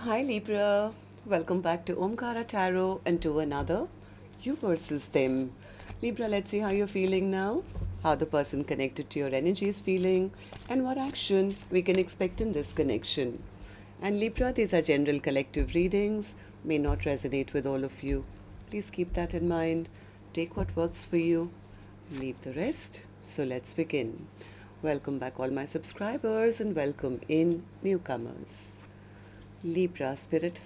Hi Libra, welcome back to Omkaratarot and to another You versus Them. Libra, let's see how you're feeling now, how the person connected to your energy is feeling, and what action we can expect in this connection. And Libra, these are general collective readings, may not resonate with all of you. Please keep that in mind. Take what works for you, leave the rest. So let's begin. Welcome back, all my subscribers, and welcome in newcomers. Libra spirit.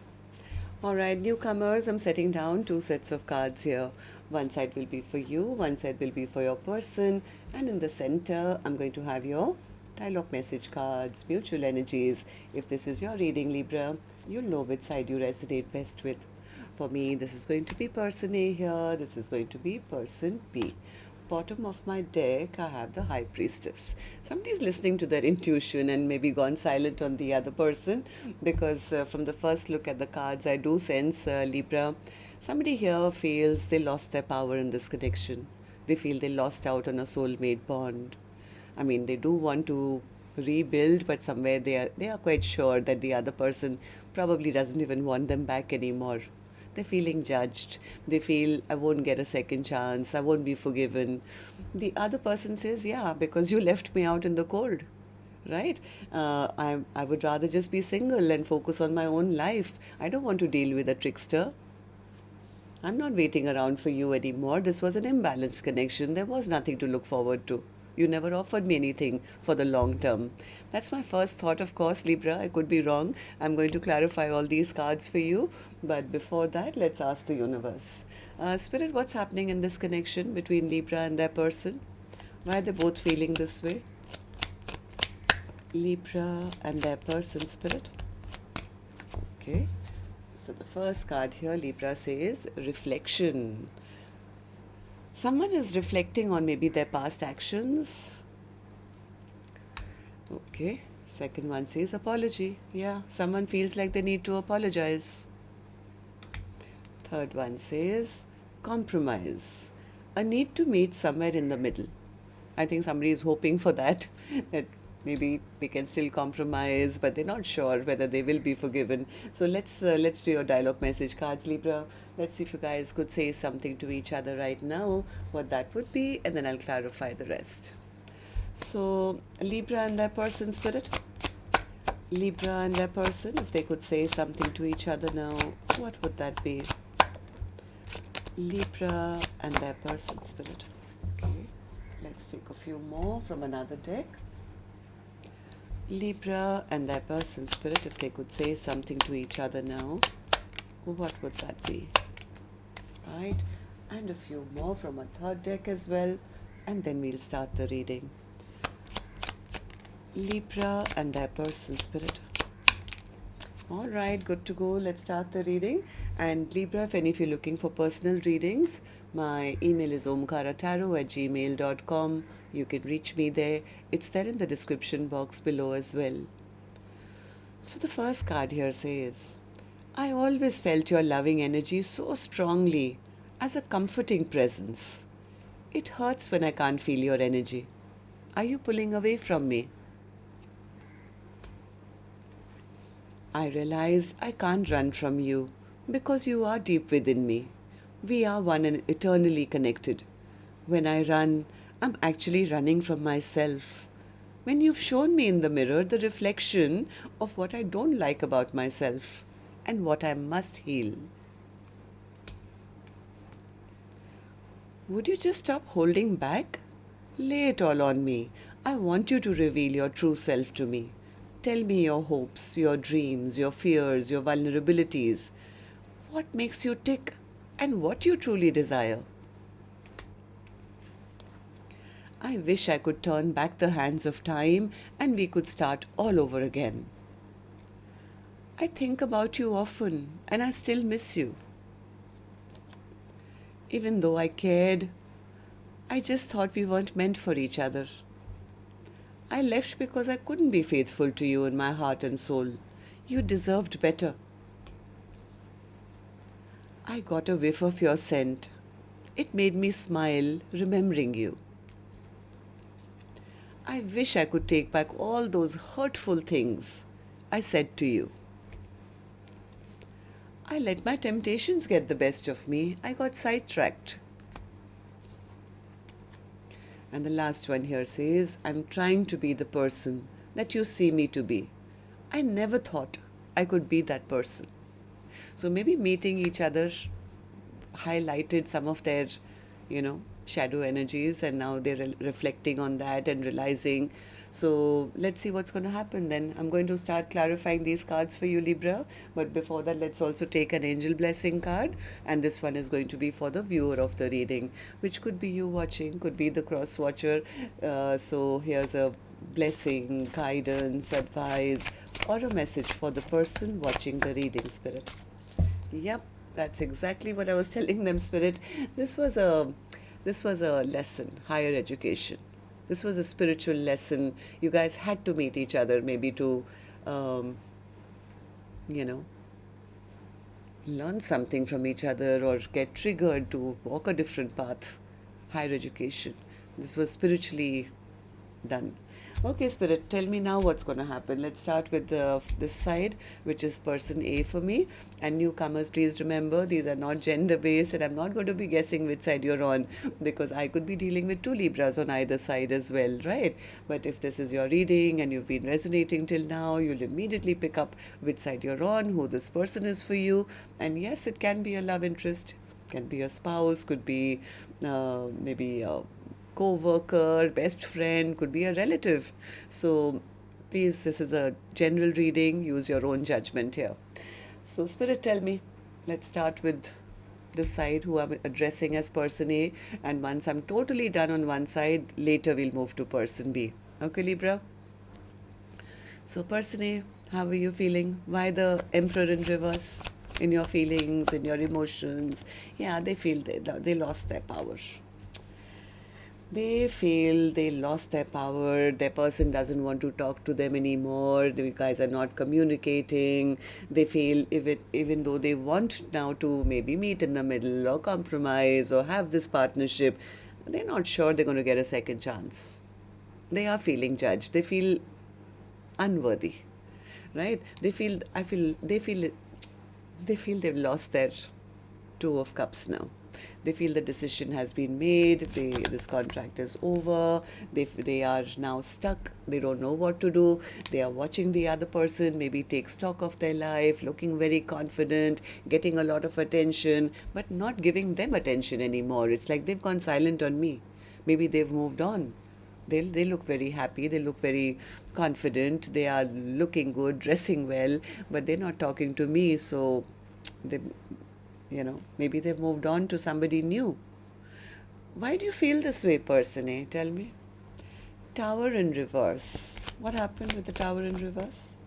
Alright, newcomers, I'm setting down two sets of cards here. One side will be for you, one side will be for your person, and in the center, I'm going to have your dialogue message cards, mutual energies. If this is your reading, Libra, you'll know which side you resonate best with. For me, this is going to be person A here, this is going to be person B. Bottom of my deck, I have the High Priestess. Somebody's listening to their intuition and maybe gone silent on the other person because from the first look at the cards, I do sense, Libra, somebody here feels they lost their power in this connection. They feel they lost out on a soulmate bond. I mean, they do want to rebuild, but somewhere they are quite sure that the other person probably doesn't even want them back anymore. They're feeling judged. They feel, I won't get a second chance. I won't be forgiven. The other person says, yeah, because you left me out in the cold, right? I would rather just be single and focus on my own life. I don't want to deal with a trickster. I'm not waiting around for you anymore. This was an imbalanced connection. There was nothing to look forward to. You never offered me anything for the long term. That's my first thought, of course, Libra. I could be wrong. I'm going to clarify all these cards for you. But before that, let's ask the universe. Spirit, what's happening in this connection between Libra and their person? Why are they both feeling this way? Libra and their person, Spirit. Okay. So the first card here, Libra, says reflection. Someone is reflecting on maybe their past actions. Okay. Second one says apology. Yeah, someone feels like they need to apologize. Third one says compromise. A need to meet somewhere in the middle. I think somebody is hoping for that, that maybe they can still compromise, but they're not sure whether they will be forgiven. So let's do your dialogue message cards, Libra. Let's see if you guys could say something to each other right now, what that would be, and then I'll clarify the rest. So Libra and their person, Spirit. Libra and their person, if they could say something to each other now, what would that be? Libra and their person, Spirit. Okay. Let's take a few more from another deck. Libra and their person, Spirit, if they could say something to each other now, what would that be? Right? And a few more from a third deck as well, and then we'll start the reading. Libra and their person, Spirit. All right, good to go. Let's start the reading. And Libra, if any of you are looking for personal readings, my email is omkaratarot@gmail.com. You can reach me there. It's there in the description box below as well. So the first card here says, I always felt your loving energy so strongly as a comforting presence. It hurts when I can't feel your energy. Are you pulling away from me? I realized I can't run from you because you are deep within me. We are one and eternally connected. When I run, I'm actually running from myself. When you've shown me in the mirror the reflection of what I don't like about myself and what I must heal. Would you just stop holding back? Lay it all on me. I want you to reveal your true self to me. Tell me your hopes, your dreams, your fears, your vulnerabilities. What makes you tick and what you truly desire. I wish I could turn back the hands of time and we could start all over again. I think about you often and I still miss you. Even though I cared, I just thought we weren't meant for each other. I left because I couldn't be faithful to you in my heart and soul. You deserved better. I got a whiff of your scent. It made me smile, remembering you. I wish I could take back all those hurtful things I said to you. I let my temptations get the best of me. I got sidetracked. And the last one here says, I'm trying to be the person that you see me to be. I never thought I could be that person. So maybe meeting each other highlighted some of their, shadow energies, and now they're reflecting on that and realizing. So let's see what's going to happen then. I'm going to start clarifying these cards for you, Libra. But before that, let's also take an angel blessing card. And this one is going to be for the viewer of the reading, which could be you watching, could be the cross watcher. So here's a blessing, guidance, advice, or a message for the person watching the reading, Spirit. Yep, that's exactly what I was telling them, Spirit. This was a lesson, higher education. This was a spiritual lesson. You guys had to meet each other, maybe to, you know, learn something from each other or get triggered to walk a different path. Higher education. This was spiritually done. Okay, Spirit, tell me now what's going to happen. Let's start with this side, which is person A for me. And newcomers, please remember, these are not gender-based, and I'm not going to be guessing which side you're on, because I could be dealing with two Libras on either side as well, right? But if this is your reading and you've been resonating till now, you'll immediately pick up which side you're on, who this person is for you. And yes, it can be a love interest, can be a spouse, could be maybe a co-worker, best friend, could be a relative. So please, this is a general reading. Use your own judgment here. So Spirit, tell me. Let's start with this side who I'm addressing as person A. And once I'm totally done on one side, later we'll move to person B. Okay, Libra? So person A, how are you feeling? Why the Emperor in reverse in your feelings, in your emotions? Yeah, they feel they lost their power. They feel they lost their power, their person doesn't want to talk to them anymore, the guys are not communicating, they feel even though they want now to maybe meet in the middle or compromise or have this partnership, they're not sure they're going to get a second chance. They are feeling judged, they feel unworthy, right? They feel they've lost their Two of Cups now. They feel the decision has been made, this contract is over, they are now stuck, they don't know what to do, they are watching the other person maybe take stock of their life, looking very confident, getting a lot of attention, but not giving them attention anymore. It's like they've gone silent on me. Maybe they've moved on. They look very happy, they look very confident, they are looking good, dressing well, but they're not talking to me, so they... maybe they've moved on to somebody new. Why do you feel this way, person A? Tell me. Tower in reverse. What happened with the Tower in reverse?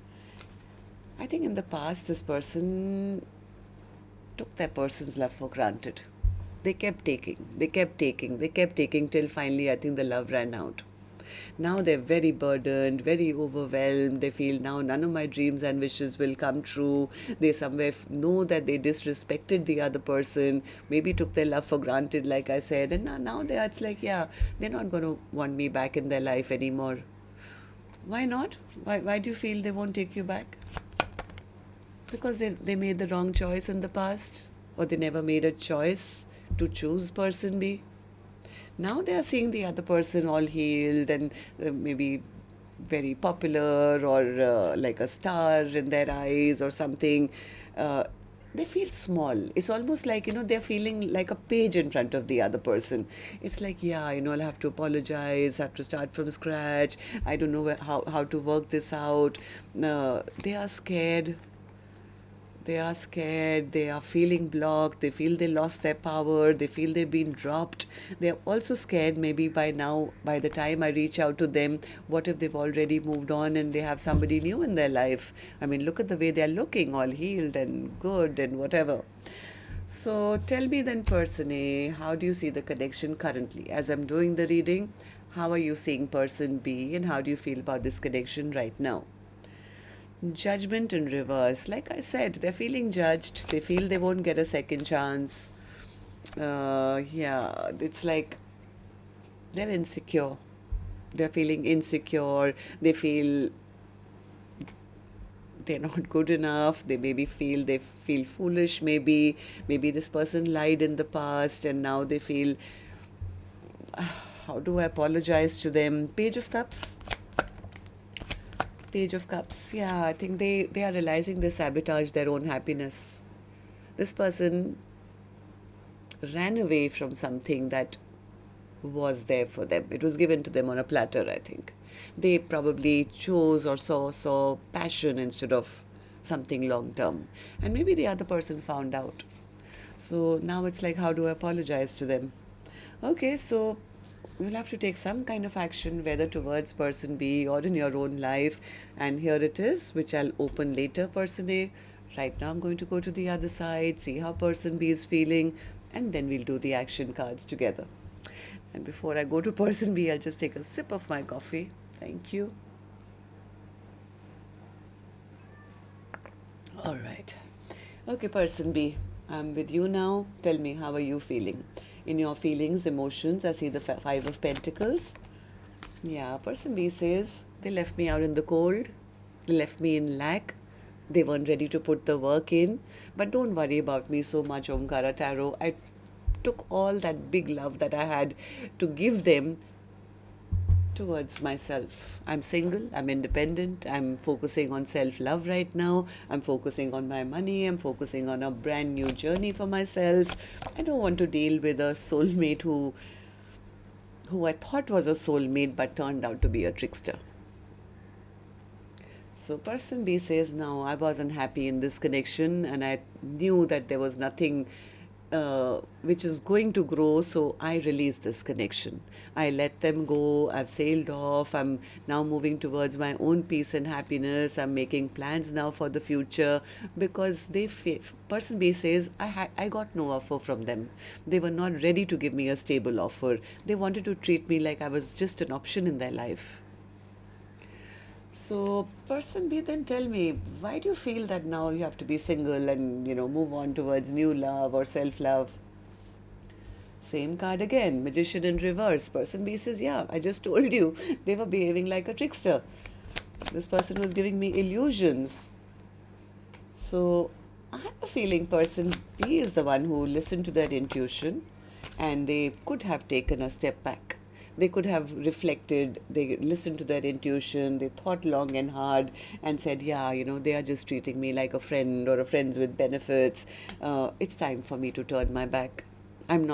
I think in the past, this person took their person's love for granted. They kept taking till finally I think the love ran out. Now they're very burdened, very overwhelmed. They feel now none of my dreams and wishes will come true. They somewhere know that they disrespected the other person, maybe took their love for granted, like I said. And now it's like, yeah, they're not going to want me back in their life anymore. Why not? Why do you feel they won't take you back? Because they made the wrong choice in the past, or they never made a choice to choose person B. Now they are seeing the other person all healed and maybe very popular, or like a star in their eyes or something. They feel small. It's almost like, they're feeling like a page in front of the other person. It's like, yeah, I'll have to apologize, have to start from scratch. I don't know how to work this out. They are scared. They are feeling blocked, they feel they lost their power, they feel they've been dropped. They're also scared maybe by now, by the time I reach out to them, what if they've already moved on and they have somebody new in their life? I mean, look at the way they're looking, all healed and good and whatever. So tell me then, person A, how do you see the connection currently? As I'm doing the reading, how are you seeing person B, and how do you feel about this connection right now? Judgment in reverse. Like I said, they're feeling judged. They feel they won't get a second chance. Yeah, it's like they're insecure. They're feeling insecure. They feel they're not good enough. They feel foolish. Maybe this person lied in the past, and now they feel, how do I apologize to them? Page of Cups. Page of Cups. Yeah, I think they are realizing they sabotage their own happiness. This person ran away from something that was there for them. It was given to them on a platter, I think. They probably chose or saw passion instead of something long term. And maybe the other person found out. So now it's like, how do I apologize to them? Okay, so you'll have to take some kind of action, whether towards person B or in your own life. And here it is, which I'll open later, person A. Right now I'm going to go to the other side, see how person B is feeling, and then we'll do the action cards together. And before I go to person B, I'll just take a sip of my coffee. Thank you. All right. Okay, person B, I'm with you now. Tell me, how are you feeling? In your feelings, emotions, I see the Five of Pentacles. Yeah, person B says, they left me out in the cold. They left me in lack. They weren't ready to put the work in. But don't worry about me so much, Omkaratarot. I took all that big love that I had to give them towards myself. I'm single, I'm independent, I'm focusing on self-love right now, I'm focusing on my money, I'm focusing on a brand new journey for myself. I don't want to deal with a soulmate who I thought was a soulmate but turned out to be a trickster. So person B says, no, I wasn't happy in this connection, and I knew that there was nothing which is going to grow, so I released this connection. I let them go. I've sailed off. I'm now moving towards my own peace and happiness. I'm making plans now for the future, because person B says, I got no offer from them. They were not ready to give me a stable offer. They wanted to treat me like I was just an option in their life. So person B, then tell me, why do you feel that now you have to be single and, move on towards new love or self-love? Same card again, Magician in reverse. Person B says, yeah, I just told you, they were behaving like a trickster. This person was giving me illusions. So I have a feeling person B is the one who listened to their intuition, and they could have taken a step back. They could have reflected, they listened to their intuition, they thought long and hard and said, yeah, they are just treating me like a friend or a friends with benefits. It's time for me to turn my back. I'm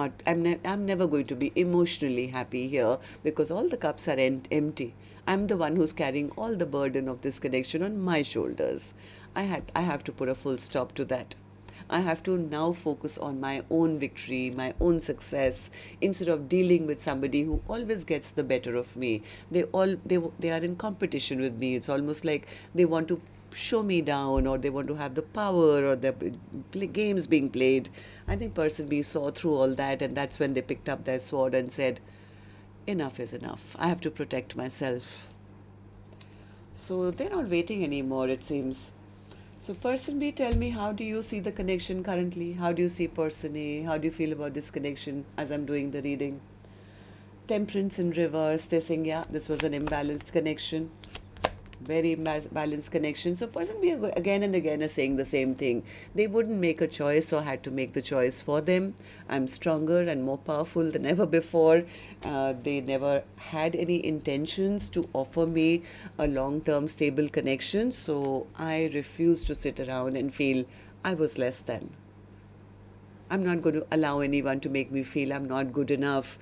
never going to be emotionally happy here, because all the cups are empty. I'm the one who's carrying all the burden of this connection on my shoulders. I have to put a full stop to that. I have to now focus on my own victory, my own success, instead of dealing with somebody who always gets the better of me. They are in competition with me. It's almost like they want to show me down, or they want to have the power, or the games being played. I think person B saw through all that, and that's when they picked up their sword and said, enough is enough. I have to protect myself. So they're not waiting anymore, it seems. So person B, tell me, how do you see the connection currently? How do you see person A? How do you feel about this connection as I'm doing the reading? Temperance in reverse. They're saying, yeah, this was an imbalanced connection. Very balanced connection. So person B again and again is saying the same thing. They wouldn't make a choice, so I had to make the choice for them. I'm stronger and more powerful than ever before. They never had any intentions to offer me a long-term stable connection, so I refuse to sit around and feel I was less than. I'm not going to allow anyone to make me feel I'm not good enough.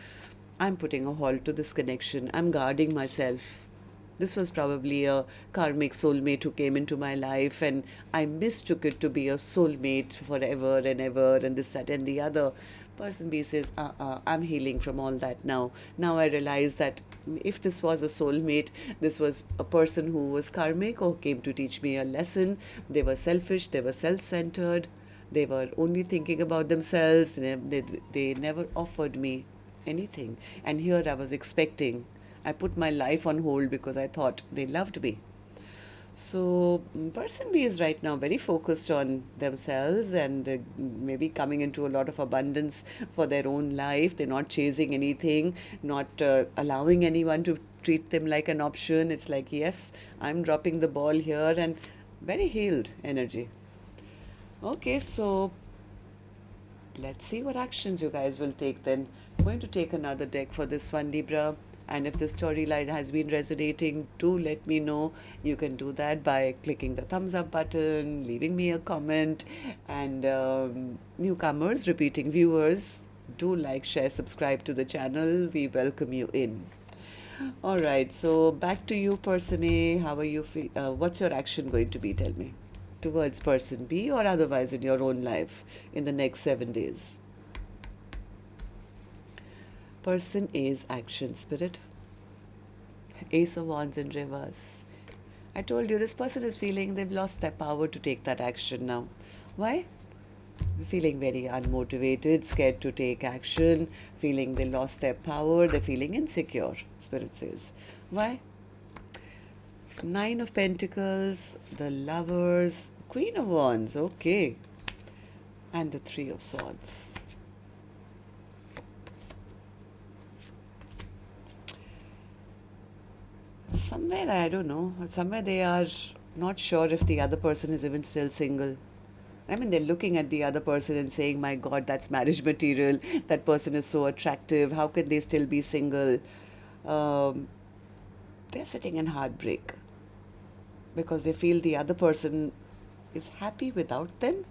I'm putting a halt to this connection. I'm guarding myself. This was probably a karmic soulmate who came into my life, and I mistook it to be a soulmate forever and ever, and this, that, and the other. Person B says, I'm healing from all that now. Now I realize that if this was a soulmate, this was a person who was karmic or came to teach me a lesson. They were selfish, they were self-centered, they were only thinking about themselves, they never offered me anything. And here I was expecting. I put my life on hold because I thought they loved me. So person B is right now very focused on themselves, and maybe coming into a lot of abundance for their own life. They're not chasing anything, not allowing anyone to treat them like an option. It's like, yes, I'm dropping the ball here, and Very healed energy. Okay, so let's see what actions you guys will take then. I'm going to take another deck for this one, Libra. And if the storyline has been resonating, do let me know. You can do that by clicking the thumbs up button, leaving me a comment, and newcomers, repeating viewers, do like, share, subscribe to the channel. We welcome you in. All right, so back to you, person A. How are you? What's your action going to be? Tell me. Towards person B or otherwise in your own life in the next 7 days. Person A's action, Spirit. Ace of Wands in reverse. I told you this person is feeling they've lost their power to take that action now. Why? Feeling very unmotivated, scared to take action, feeling they lost their power, they're feeling insecure, Spirit says. Why? Nine of Pentacles, the Lovers, Queen of Wands, okay, and the Three of Swords. Somewhere, I don't know, somewhere they are not sure if the other person is even still single. I mean, they're looking at the other person and saying, my God, that's marriage material. That person is so attractive. How can they still be single? They're sitting in heartbreak because they feel the other person is happy without them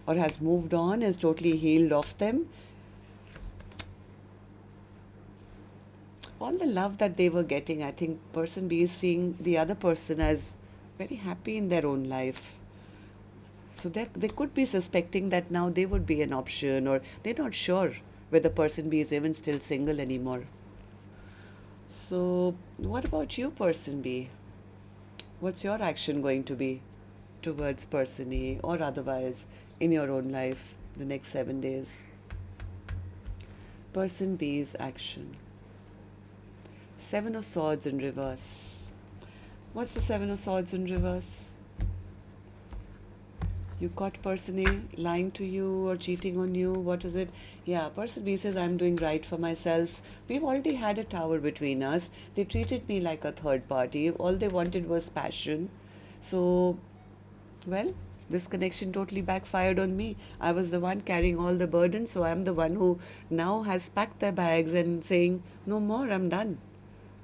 or has moved on, is totally healed off them. All the love that they were getting, I think person B is seeing the other person as very happy in their own life. So they could be suspecting that now they would be an option, or they're not sure whether person B is even still single anymore. So what about you, person B? What's your action going to be towards person A or otherwise in your own life the next 7 days? Person B's action. Seven of Swords in reverse. What's the Seven of Swords in reverse? You caught person A lying to you or cheating on you. What is it? Yeah, person B says, I'm doing right for myself. We've already had a tower between us. They treated me like a third party. All they wanted was passion. So, well, this connection totally backfired on me. I was the one carrying all the burden. So I'm the one who now has packed their bags and saying, no more, I'm done.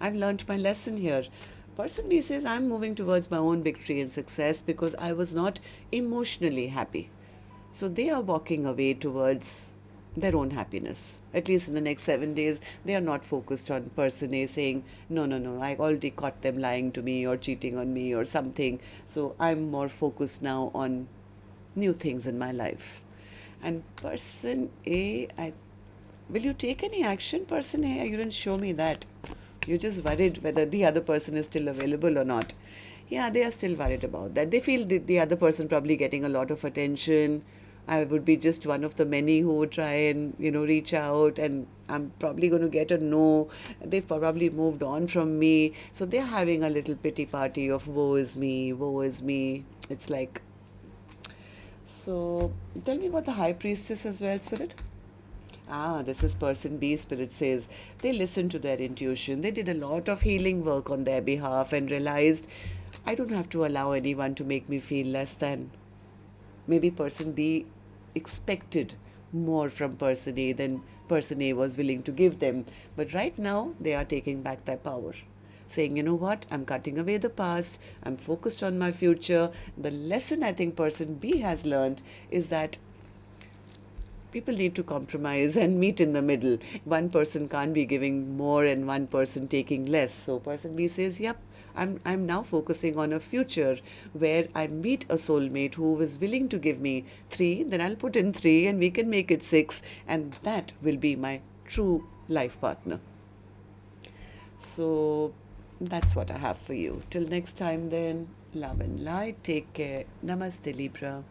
I've learned my lesson here. Person B says, I'm moving towards my own victory and success because I was not emotionally happy. So they are walking away towards their own happiness. At least in the next 7 days, they are not focused on person A saying, no, I already caught them lying to me or cheating on me or something. So I'm more focused now on new things in my life. And person A, will you take any action, person A? You didn't show me that. You're just worried whether the other person is still available or not. Yeah, they are still worried about that. They feel the other person probably getting a lot of attention. I would be just one of the many who would try and, reach out, and I'm probably going to get a no. They've probably moved on from me. So they're having a little pity party of woe is me, woe is me. It's like, so tell me about the High Priestess as well, Spirit. This is person B, Spirit says. They listened to their intuition. They did a lot of healing work on their behalf and realized, I don't have to allow anyone to make me feel less than. Maybe person B expected more from person A than person A was willing to give them. But right now, they are taking back their power. Saying, you know what, I'm cutting away the past. I'm focused on my future. The lesson I think person B has learned is that people need to compromise and meet in the middle. One person can't be giving more and one person taking less. So person B says, yep, I'm now focusing on a future where I meet a soulmate who is willing to give me 3, then I'll put in 3 and we can make it 6, and that will be my true life partner. So that's what I have for you. Till next time then, love and light. Take care. Namaste, Libra.